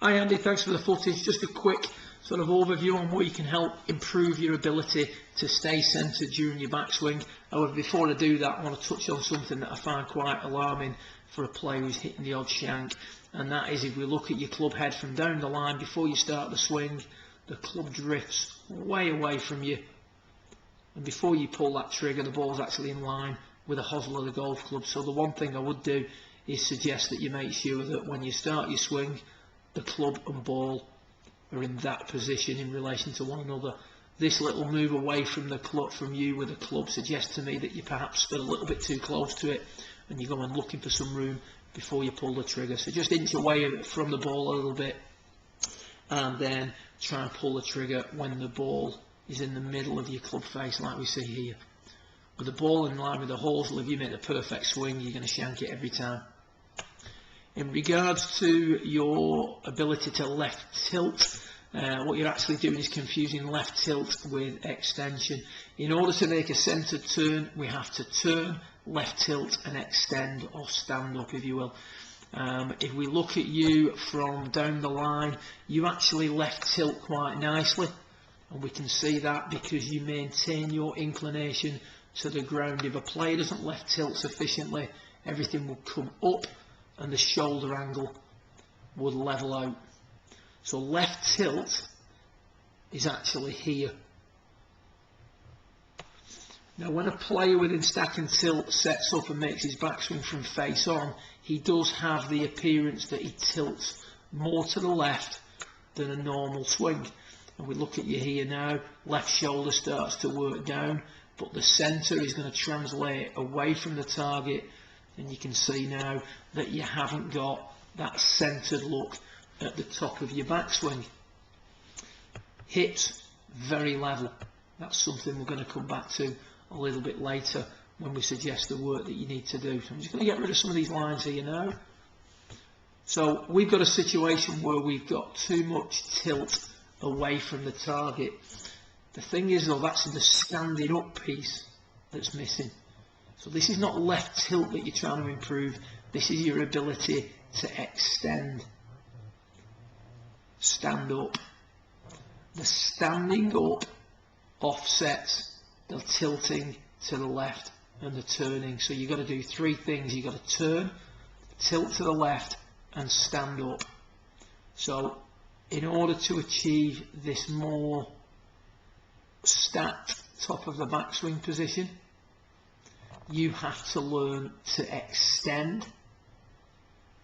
Hi Andy, thanks for the footage. Just a quick sort of overview on where you can help improve your ability to stay centred during your backswing. However, before I do that, I want to touch on something that I find quite alarming for a player who's hitting the odd shank, and that is if we look at your club head from down the line before you start the swing, the club drifts way away from you, and before you pull that trigger, the ball's actually in line with the hosel of the golf club. So the one thing I would do is suggest that you make sure that when you start your swing, the club and ball are in that position in relation to one another. This little move away from the club, from you with the club, suggests to me that you perhaps stood a little bit too close to it and you're going looking for some room before you pull the trigger. So just inch away from the ball a little bit and then try and pull the trigger when the ball is in the middle of your club face, like we see here. With the ball in line with the hosel, if you make the perfect swing, you're going to shank it every time. In regards to your ability to left tilt, what you're actually doing is confusing left tilt with extension. In order to make a centred turn, we have to turn, left tilt and extend, or stand up if you will. If we look at you from down the line, you actually left tilt quite nicely, and we can see that because you maintain your inclination to the ground. If a player doesn't left tilt sufficiently, everything will come up and the shoulder angle would level out. So left tilt is actually here. Now when a player within Stack and Tilt sets up and makes his backswing from face on, he does have the appearance that he tilts more to the left than a normal swing. And we look at you here now, left shoulder starts to work down, but the centre is going to translate away from the target, and you can see now that you haven't got that centred look at the top of your backswing. Hips, very level. That's something we're going to come back to a little bit later when we suggest the work that you need to do. So I'm just going to get rid of some of these lines here now. So we've got a situation where we've got too much tilt away from the target. The thing is though, that's the standing up piece that's missing. So this is not left tilt that you're trying to improve, this is your ability to extend. Stand up. The standing up offsets the tilting to the left and the turning. So you've got to do three things. You've got to turn, tilt to the left and stand up. So in order to achieve this more stacked top of the backswing position, you have to learn to extend,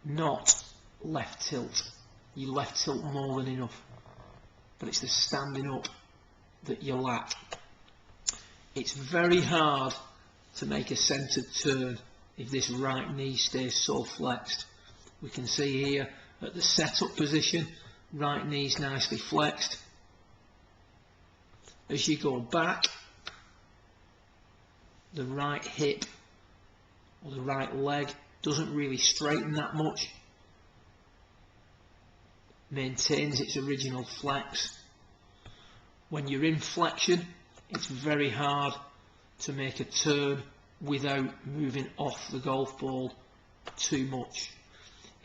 not left tilt. You left tilt more than enough, but it's the standing up that you lack. It's very hard to make a centred turn if this right knee stays so flexed. We can see here at the setup position, right knee's nicely flexed. As you go back, the right hip or the right leg doesn't really straighten that much, maintains its original flex. When you're in flexion, it's very hard to make a turn without moving off the golf ball too much.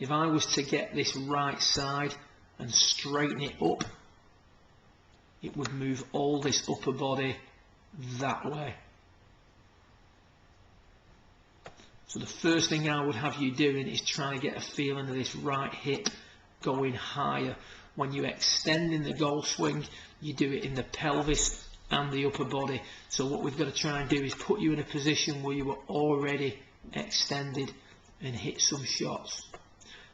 If I was to get this right side and straighten it up, it would move all this upper body that way. So the first thing I would have you doing is try to get a feeling of this right hip going higher. When you extend in the golf swing, you do it in the pelvis and the upper body. So what we've got to try and do is put you in a position where you are already extended and hit some shots.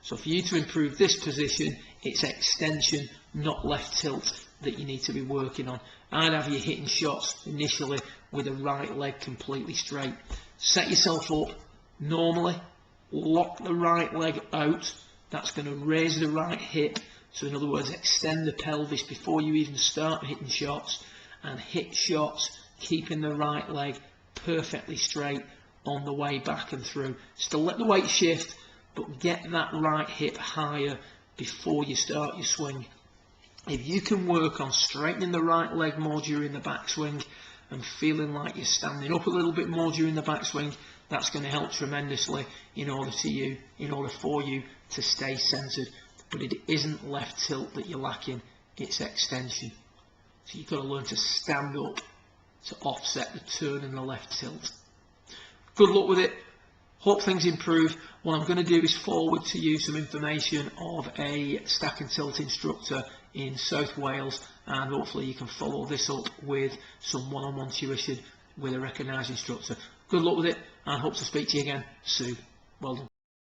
So for you to improve this position, it's extension, not left tilt, that you need to be working on. I'd have you hitting shots initially with the right leg completely straight. Set yourself up normally, lock the right leg out. That's going to raise the right hip. So in other words, extend the pelvis before you even start hitting shots, and hit shots keeping the right leg perfectly straight on the way back and through. Still let the weight shift, but get that right hip higher before you start your swing. If you can work on straightening the right leg more during the backswing and feeling like you're standing up a little bit more during the backswing, that's going to help tremendously in order for you to stay centered. but it isn't left tilt that you're lacking, it's extension. So you've got to learn to stand up to offset the turn and the left tilt. Good luck with it. Hope things improve. What I'm going to do is forward to you some information of a stack and tilt instructor in South Wales, and hopefully you can follow this up with some one-on-one tuition with a recognised instructor. Good luck with it, and hope to speak to you again soon. Well done.